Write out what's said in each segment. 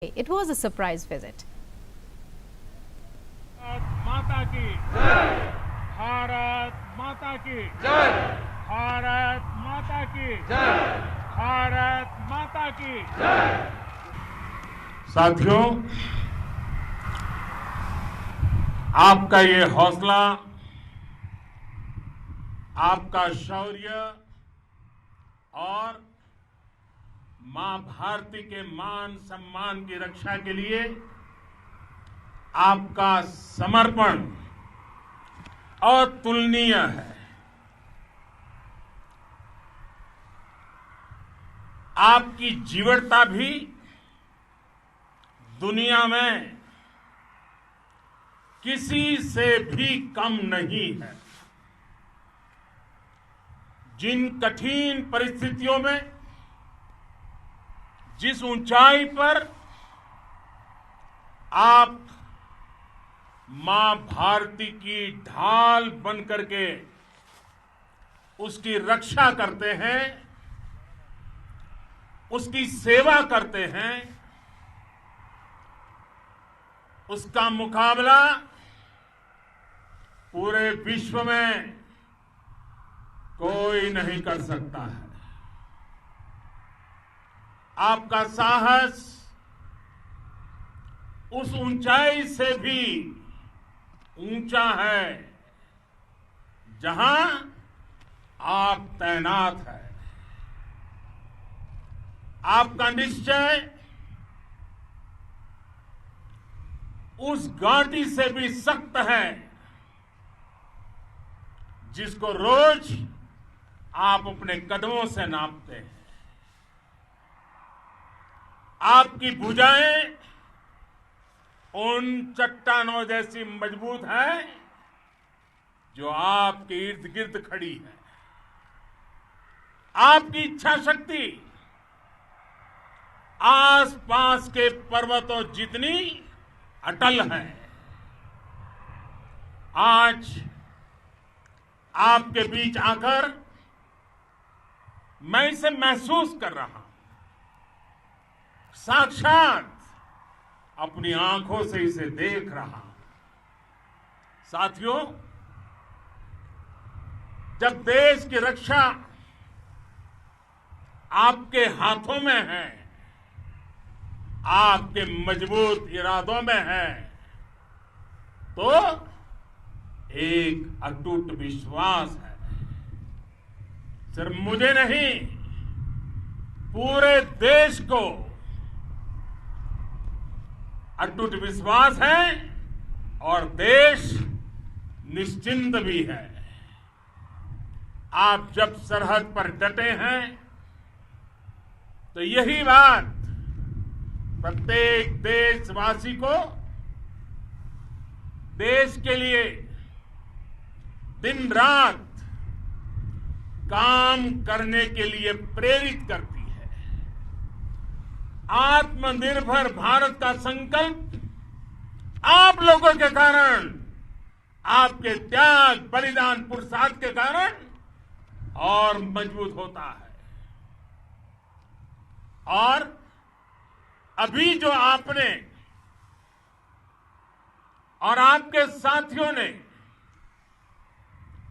It was a surprise visit. माता की जय। भारत माता की जय। भारत माता की जय। भारत माता की जय। साथियों, आपका ये हौसला, आपका शौर्य और मां भारती के मान सम्मान की रक्षा के लिए आपका समर्पण अतुलनीय है। आपकी जीवटता भी दुनिया में किसी से भी कम नहीं है। जिन कठिन परिस्थितियों में, जिस ऊंचाई पर आप मां भारती की ढाल बन करके उसकी रक्षा करते हैं, उसकी सेवा करते हैं, उसका मुकाबला पूरे विश्व में कोई नहीं कर सकता है। आपका साहस उस ऊंचाई से भी ऊंचा है जहां आप तैनात हैं। आपका निश्चय उस घाटी से भी सख्त है जिसको रोज आप अपने कदमों से नापते हैं। आपकी भुजाएं उन चट्टानों जैसी मजबूत है जो आपके इर्द गिर्द खड़ी है। आपकी इच्छा शक्ति आसपास के पर्वतों जितनी अटल है। आज आपके बीच आकर मैं इसे महसूस कर रहा हूं, साक्षात अपनी आंखों से इसे देख रहा हूं। साथियों, जब देश की रक्षा आपके हाथों में है, आपके मजबूत इरादों में है, तो एक अटूट विश्वास है। सिर्फ मुझे नहीं, पूरे देश को अटूट विश्वास है और देश निश्चिंत भी है। आप जब सरहद पर डटे हैं तो यही बात प्रत्येक देशवासी को देश के लिए दिन रात काम करने के लिए प्रेरित करती है। आत्मनिर्भर भारत का संकल्प आप लोगों के कारण, आपके त्याग बलिदान पुरुषार्थ के कारण और मजबूत होता है। और अभी जो आपने और आपके साथियों ने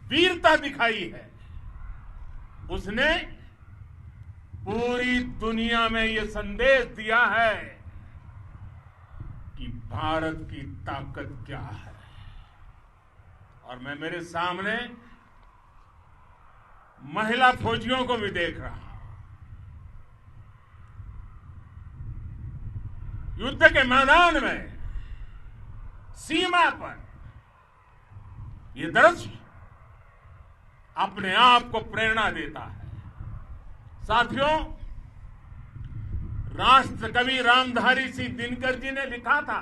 वीरता दिखाई है, उसने पूरी दुनिया में यह संदेश दिया है कि भारत की ताकत क्या है। और मैं मेरे सामने महिला फौजियों को भी देख रहा हूं। युद्ध के मैदान में, सीमा पर यह दृश्य अपने आप को प्रेरणा देता है। साथियों, राष्ट्र कवि रामधारी सिंह दिनकर जी ने लिखा था,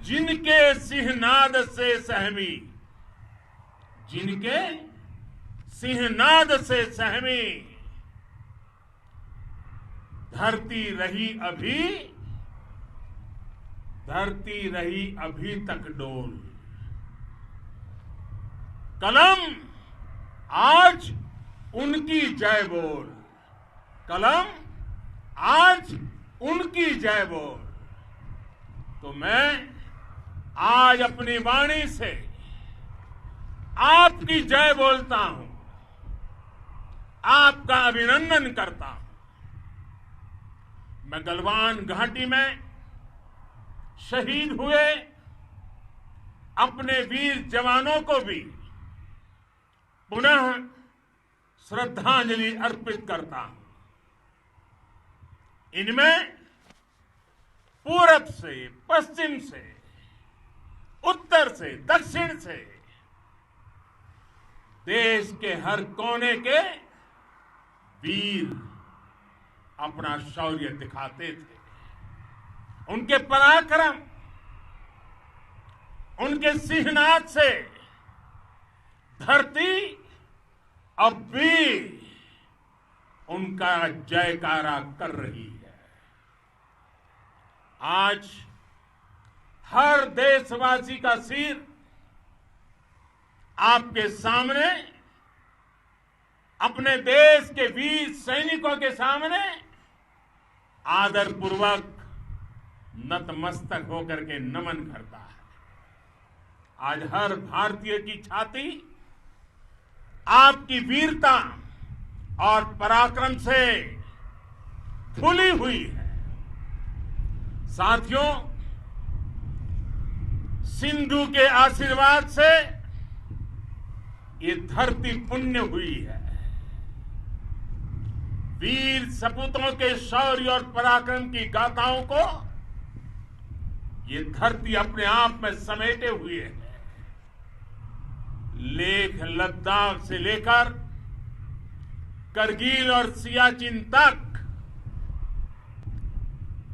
जिनके सिंहनाद से सहमी, जिनके सिंहनाद से सहमी, धरती रही अभी, धरती रही अभी तक डोल। कलम आज उनकी जय बोल, कलम आज उनकी जय बोल। तो मैं आज अपनी वाणी से आपकी जय बोलता हूं, आपका अभिनंदन करता हूं। मैं गलवान घाटी में शहीद हुए अपने वीर जवानों को भी पुनः श्रद्धांजलि अर्पित करता हूं। इनमें पूरब से, पश्चिम से, उत्तर से, दक्षिण से देश के हर कोने के वीर अपना शौर्य दिखाते थे। उनके पराक्रम, उनके सिंहनाद से धरती अब भी उनका जयकारा कर रही है। आज हर देशवासी का सिर आपके सामने, अपने देश के वीर सैनिकों के सामने आदरपूर्वक नतमस्तक होकर के नमन करता है। आज हर भारतीय की छाती आपकी वीरता और पराक्रम से फूली हुई है। साथियों, सिंधु के आशीर्वाद से ये धरती पुण्य हुई है। वीर सपूतों के शौर्य और पराक्रम की गाथाओं को ये धरती अपने आप में समेटे हुए है। लेह लद्दाख से लेकर करगिल और सियाचिन तक,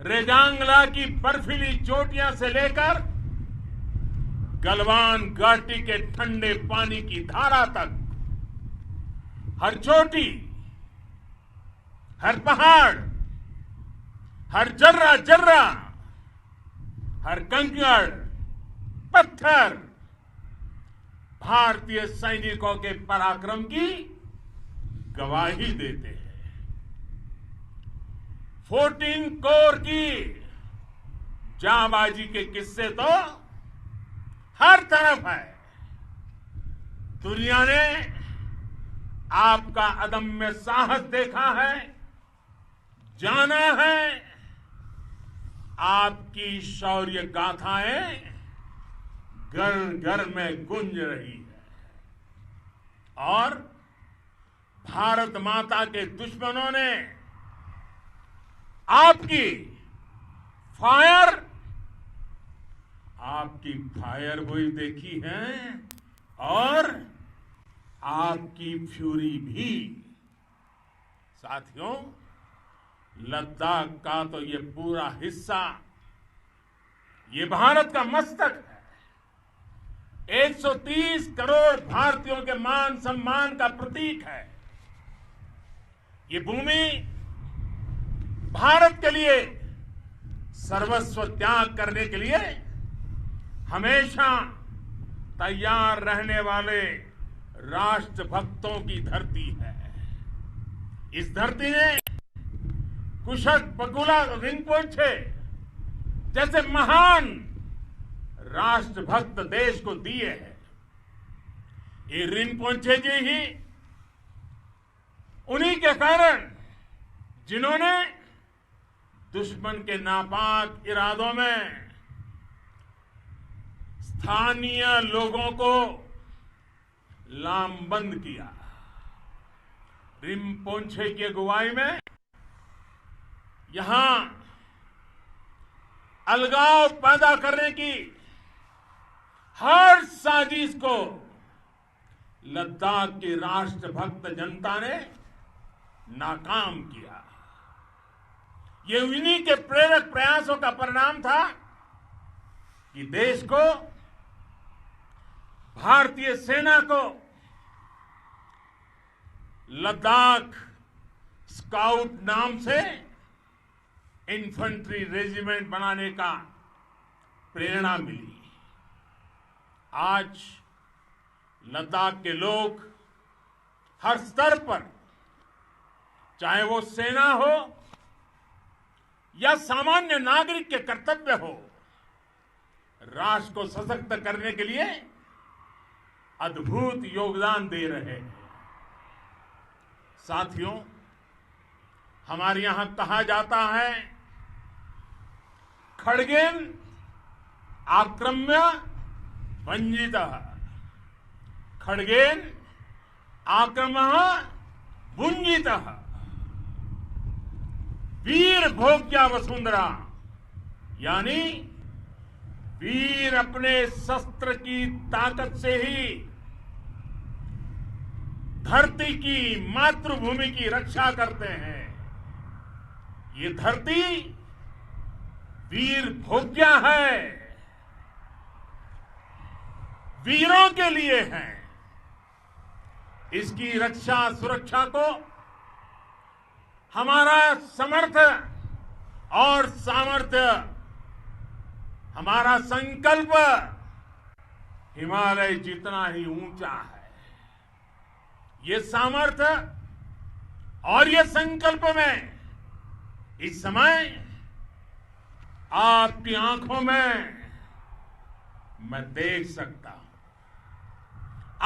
रेजांगला की बर्फीली चोटियां से लेकर गलवान घाटी के ठंडे पानी की धारा तक, हर चोटी, हर पहाड़, हर जर्रा जर्रा, हर कंकड़ पत्थर भारतीय सैनिकों के पराक्रम की गवाही देते हैं। 14 कोर की जांबाजी के किस्से तो हर तरफ है। दुनिया ने आपका अदम्य साहस देखा है, जाना है। आपकी शौर्य गाथाएं घर घर में गूंज रही है और भारत माता के दुश्मनों ने आपकी फायर हुई देखी है और आपकी फ्यूरी भी। साथियों, लद्दाख का तो ये पूरा हिस्सा ये भारत का मस्तक है। 130 करोड़ भारतीयों के मान सम्मान का प्रतीक है। ये भूमि भारत के लिए सर्वस्व त्याग करने के लिए हमेशा तैयार रहने वाले राष्ट्रभक्तों की धरती है। इस धरती ने कुशक बकुला रिनपोंछे जैसे महान राष्ट्रभक्त देश को दिए हैं। ये रिनपोंछे जी ही उन्हीं के कारण जिन्होंने दुश्मन के नापाक इरादों में स्थानीय लोगों को लामबंद किया। रिनपोंछे की अगुवाई में यहां अलगाव पैदा करने की हर साजिश को लद्दाख की राष्ट्रभक्त जनता ने नाकाम किया। ये उन्हीं के प्रेरक प्रयासों का परिणाम था कि देश को, भारतीय सेना को लद्दाख स्काउट नाम से इन्फेंट्री रेजिमेंट बनाने का प्रेरणा मिली। आज लद्दाख के लोग हर स्तर पर, चाहे वो सेना हो, या सामान्य नागरिक के कर्तव्य हो, राष्ट्र को सशक्त करने के लिए अद्भुत योगदान दे रहे हैं। साथियों, हमारे यहां कहा जाता है, खड्गेन आक्रम्य भंजितः, खड्गेन आक्रम्य भुंजितः, वीर भोग्या वसुंधरा, यानी वीर अपने शस्त्र की ताकत से ही धरती की, मातृभूमि की रक्षा करते हैं। ये धरती वीर भोग्या है, वीरों के लिए है। इसकी रक्षा सुरक्षा को हमारा समर्थ और सामर्थ्य, हमारा संकल्प हिमालय जितना ही ऊंचा है। ये सामर्थ्य और ये संकल्प में इस समय आपकी आंखों में मैं देख सकता हूं,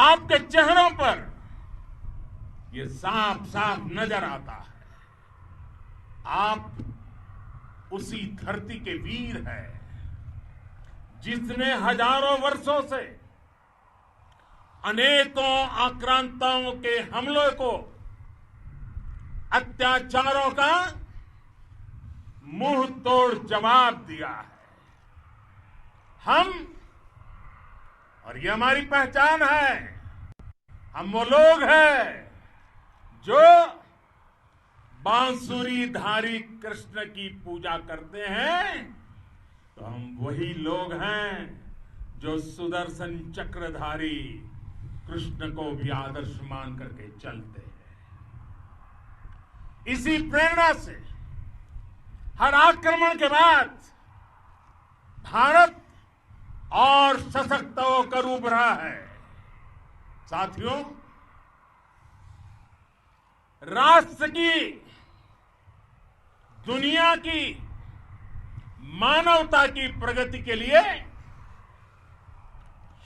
आपके चेहरों पर ये साफ साफ नजर आता है। आप उसी धरती के वीर हैं जिसने हजारों वर्षों से अनेकों आक्रांताओं के हमलों को, अत्याचारों का मुंह तोड़ जवाब दिया है। हम, और ये हमारी पहचान है, हम वो लोग हैं जो बांसुरीधारी कृष्ण की पूजा करते हैं, तो हम वही लोग हैं जो सुदर्शन चक्रधारी कृष्ण को भी आदर्श मान करके चलते हैं। इसी प्रेरणा से हर आक्रमण के बाद भारत और सशक्त होकर उभरा है। साथियों, राष्ट्र की, दुनिया की, मानवता की प्रगति के लिए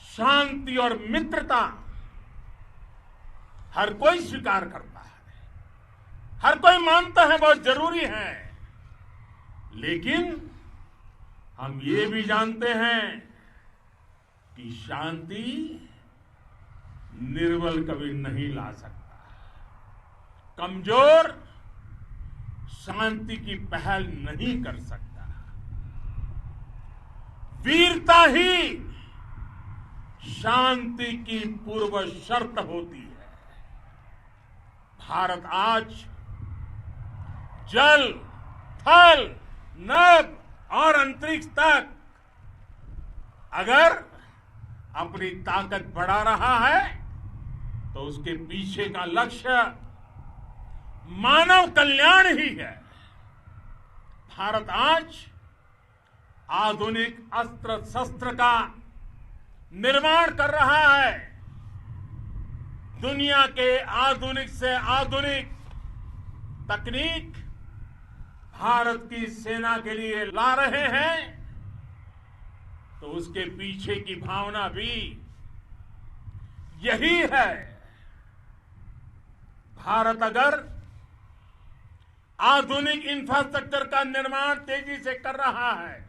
शांति और मित्रता हर कोई स्वीकार करता है, हर कोई मानता है बहुत जरूरी है। लेकिन हम ये भी जानते हैं कि शांति निर्बल कभी नहीं ला सकता। कमजोर शांति की पहल नहीं कर सकता। वीरता ही शांति की पूर्व शर्त होती है। भारत आज जल, थल, नभ और अंतरिक्ष तक अगर अपनी ताकत बढ़ा रहा है तो उसके पीछे का लक्ष्य मानव कल्याण ही है। भारत आज आधुनिक अस्त्र शस्त्र का निर्माण कर रहा है। दुनिया के आधुनिक से आधुनिक तकनीक भारत की सेना के लिए ला रहे हैं, तो उसके पीछे की भावना भी यही है। भारत अगर आधुनिक इंफ्रास्ट्रक्चर का निर्माण तेजी से कर रहा है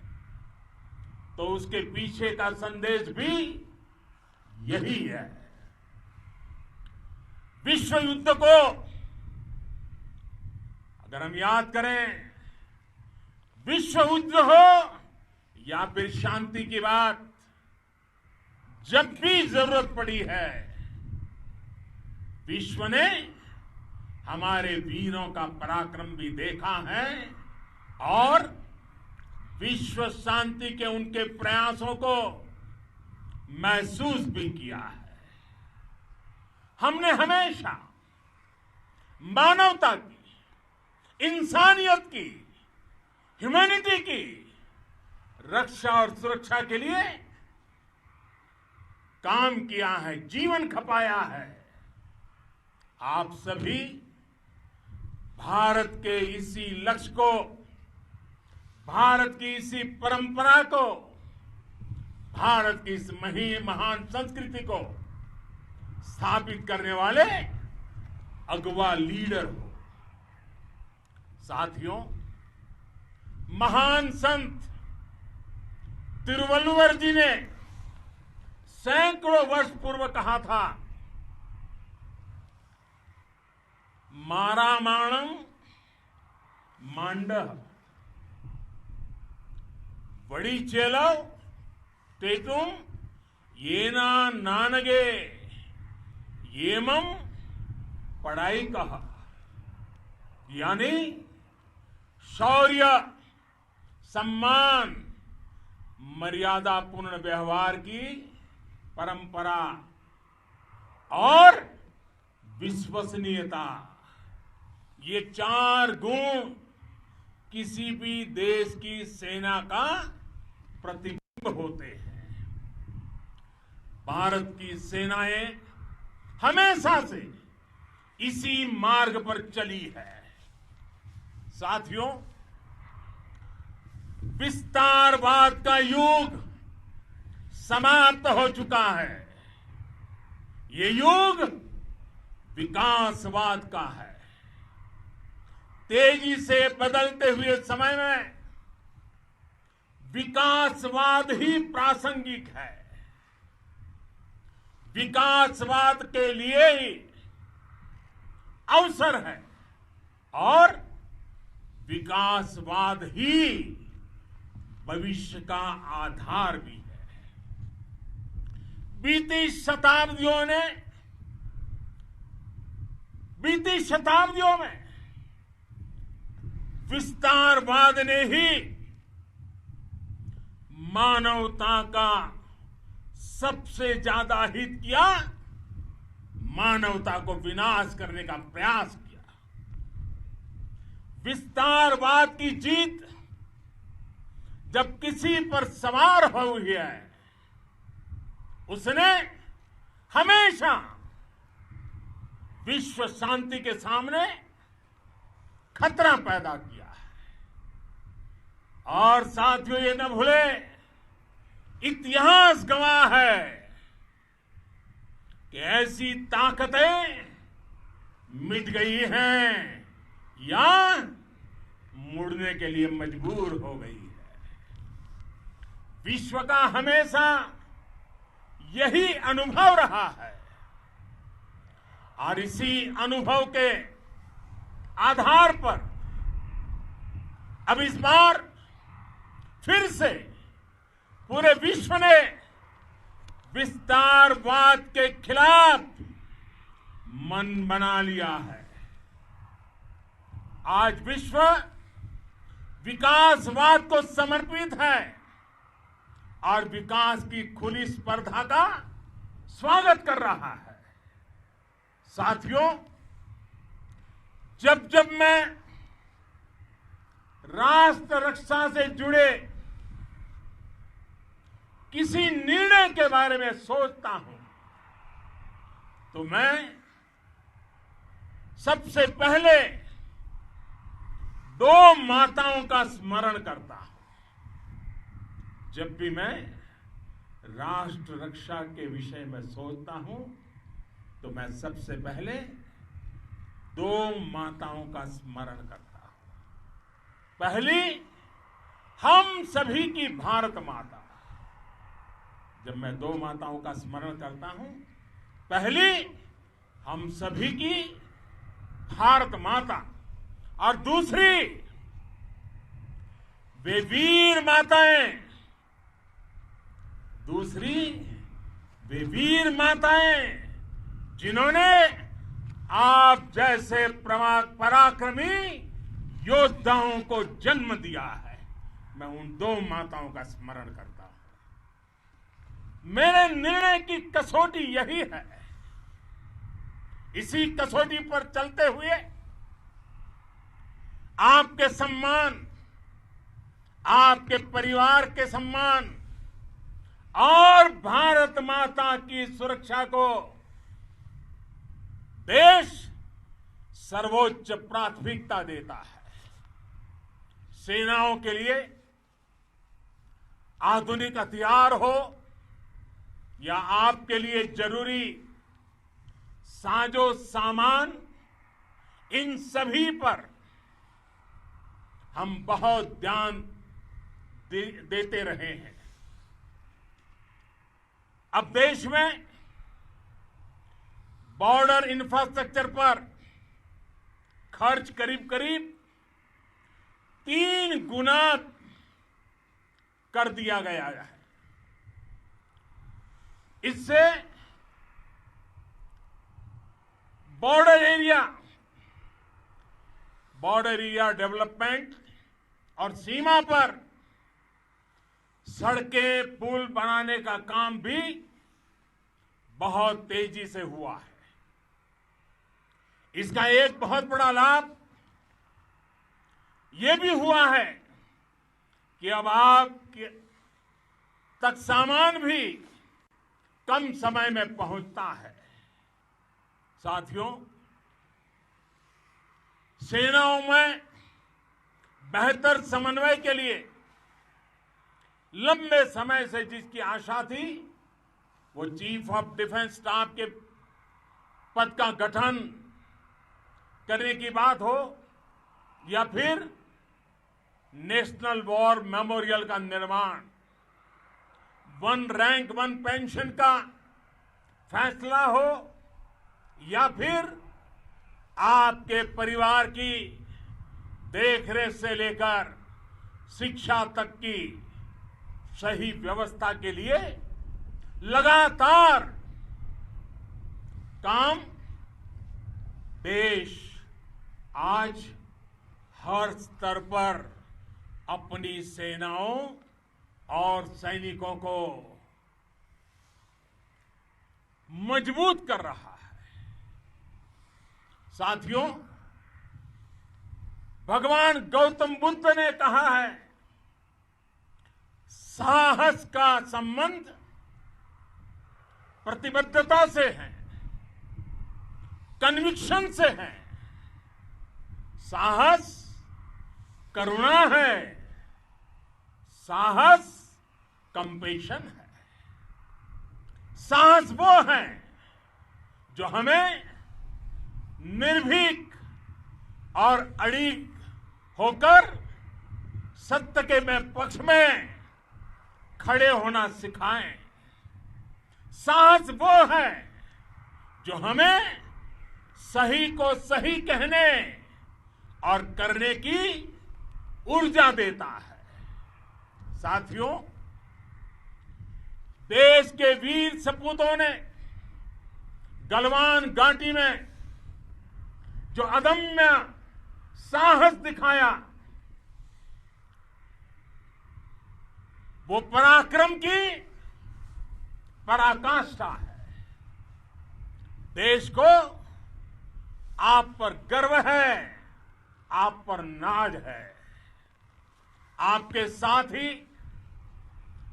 तो उसके पीछे का संदेश भी यही है। विश्व युद्ध को अगर हम याद करें, विश्व युद्ध हो या फिर शांति की बात, जब भी जरूरत पड़ी है, विश्व ने हमारे वीरों का पराक्रम भी देखा है और विश्व शांति के उनके प्रयासों को महसूस भी किया है। हमने हमेशा मानवता की, इंसानियत की, ह्यूमैनिटी की रक्षा और सुरक्षा के लिए काम किया है, जीवन खपाया है। आप सभी भारत के इसी लक्ष्य को भारत की इसी परंपरा को, भारत की इस महान संस्कृति को स्थापित करने वाले अगवा लीडर हो। साथियों, महान संत तिरुवल्लुवर जी ने सैकड़ों वर्ष पूर्व कहा था, मारामाणम मांडह वड़ी चेलव तेतुम येना नानगे येमम पढ़ाई कहा। यानी शौर्य, सम्मान, मर्यादा पूर्ण व्यवहार की परंपरा और विश्वसनीयता, ये चार गुण किसी भी देश की सेना का प्रतिबिंब होते हैं। भारत की सेनाएं हमेशा से इसी मार्ग पर चली है। साथियों, विस्तारवाद का युग समाप्त हो चुका है। ये युग विकासवाद का है। तेजी से बदलते हुए समय में विकासवाद ही प्रासंगिक है। विकासवाद के लिए ही अवसर है और विकासवाद ही भविष्य का आधार भी है। बीती शताब्दियों में विस्तारवाद ने ही मानवता का सबसे ज्यादा हित किया, मानवता को विनाश करने का प्रयास किया। विस्तारवाद की जीत जब किसी पर सवार हुई है, उसने हमेशा विश्व शांति के सामने खतरा पैदा किया है। और साथियों, ये न भूले, इतिहास गवाह है कि ऐसी ताकतें मिट गई हैं या मुड़ने के लिए मजबूर हो गई है। विश्व का हमेशा यही अनुभव रहा है और इसी अनुभव के आधार पर अब इस बार फिर से पूरे विश्व ने विस्तारवाद के खिलाफ मन बना लिया है। आज विश्व विकासवाद को समर्पित है और विकास की खुली स्पर्धा का स्वागत कर रहा है। साथियों, जब जब मैं राष्ट्र रक्षा से जुड़े किसी निर्णय के बारे में सोचता हूं तो मैं सबसे पहले दो माताओं का स्मरण करता हूं। जब भी मैं राष्ट्र रक्षा के विषय में सोचता हूं तो मैं सबसे पहले दो माताओं का स्मरण करता हूं। पहली, हम सभी की भारत माता। जब मैं दो माताओं का स्मरण करता हूं, पहली हम सभी की भारत माता और दूसरी वे वीर माताएं, जिन्होंने आप जैसे पराक्रमी योद्धाओं को जन्म दिया है। मैं उन दो माताओं का स्मरण करता हूं। मेरे निर्णय की कसौटी यही है। इसी कसौटी पर चलते हुए आपके सम्मान, आपके परिवार के सम्मान और भारत माता की सुरक्षा को देश सर्वोच्च प्राथमिकता देता है। सेनाओं के लिए आधुनिक हथियार हो या आपके लिए जरूरी साजो सामान, इन सभी पर हम बहुत ध्यान देते रहे हैं। अब देश में बॉर्डर इंफ्रास्ट्रक्चर पर खर्च करीब करीब 3 गुना कर दिया गया है। इससे बॉर्डर एरिया डेवलपमेंट और सीमा पर सड़कें, पुल बनाने का काम भी बहुत तेजी से हुआ है। इसका एक बहुत बड़ा लाभ ये भी हुआ है कि अब आप तक सामान भी कम समय में पहुंचता है। साथियों, सेनाओं में बेहतर समन्वय के लिए लंबे समय से जिसकी आशा थी, वो चीफ ऑफ डिफेंस स्टाफ के पद का गठन करने की बात हो या फिर नेशनल वॉर मेमोरियल का निर्माण, 1 रैंक 1 पेंशन का फैसला हो या फिर आपके परिवार की देखरेख से लेकर शिक्षा तक की सही व्यवस्था के लिए लगातार काम देश आज हर स्तर पर अपनी सेनाओं और सैनिकों को मजबूत कर रहा है। साथियों, भगवान गौतम बुद्ध ने कहा है, साहस का संबंध प्रतिबद्धता से है, कन्विक्शन से है। साहस करुणा है, साहस कंपेशन है। साहस वो है जो हमें निर्भीक और अड़िग होकर सत्य के पक्ष में खड़े होना सिखाएं। साहस वो है जो हमें सही को सही कहने और करने की ऊर्जा देता है। साथियों, देश के वीर सपूतों ने गलवान घाटी में जो अदम्य साहस दिखाया, वो पराक्रम की पराकाष्ठा है। देश को आप पर गर्व है, आप पर नाज है। आपके साथ ही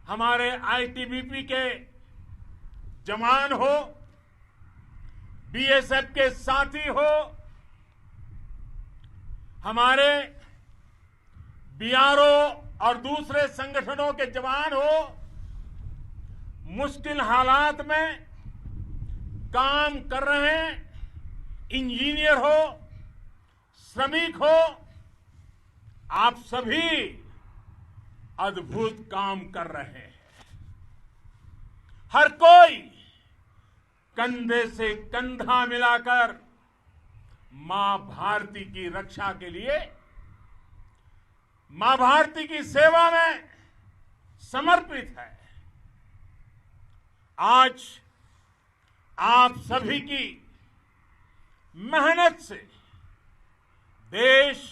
हमारे आईटीबीपी के जवान हो, बीएसएफ के साथी हो, हमारे बीआरओ और दूसरे संगठनों के जवान हो, मुश्किल हालात में काम कर रहे इंजीनियर हो, श्रमिक हो, आप सभी अद्भुत काम कर रहे हैं। हर कोई कंधे से कंधा मिलाकर मां भारती की रक्षा के लिए, मां भारती की सेवा में समर्पित है। आज आप सभी की मेहनत से देश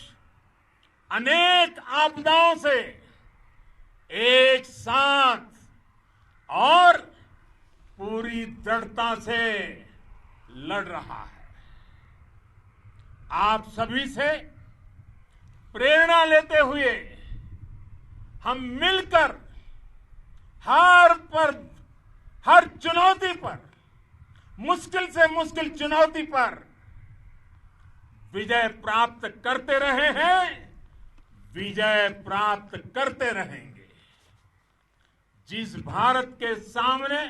अनेक आपदाओं से एक साथ और पूरी दृढ़ता से लड़ रहा है। आप सभी से प्रेरणा लेते हुए हम मिलकर हर चुनौती पर, मुश्किल से मुश्किल चुनौती पर विजय प्राप्त करते रहे हैं, विजय प्राप्त करते रहेंगे। जिस भारत के सामने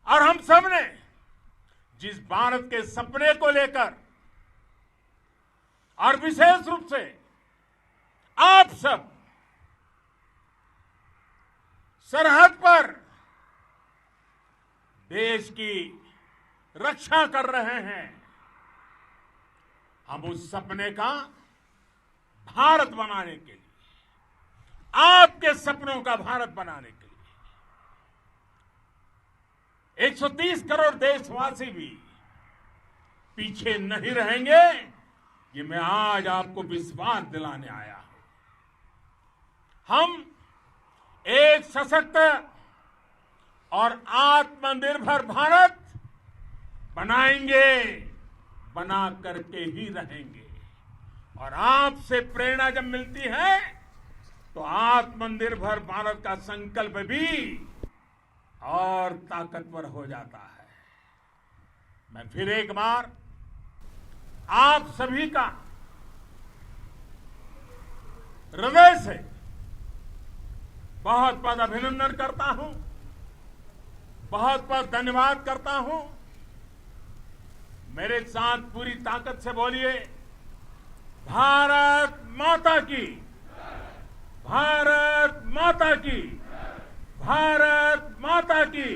और हम सबने जिस भारत के सपने को लेकर और विशेष रूप से आप सब सरहद पर देश की रक्षा कर रहे हैं, हम उस सपने का भारत बनाने के लिए, आपके सपनों का भारत बनाने के लिए 130 करोड़ देशवासी भी पीछे नहीं रहेंगे, ये मैं आज आपको विश्वास दिलाने आया हूं। हम एक सशक्त और आत्मनिर्भर भारत बनाएंगे, बना करके ही रहेंगे। और आपसे प्रेरणा जब मिलती है तो आत्मनिर्भर भारत का संकल्प भी और ताकतवर हो जाता है। मैं फिर एक बार आप सभी का हृदय से बहुत बहुत अभिनंदन करता हूं, बहुत बहुत धन्यवाद करता हूं। मेरे साथ पूरी ताकत से बोलिए, भारत माता की, भारत माता की, भारत माता की।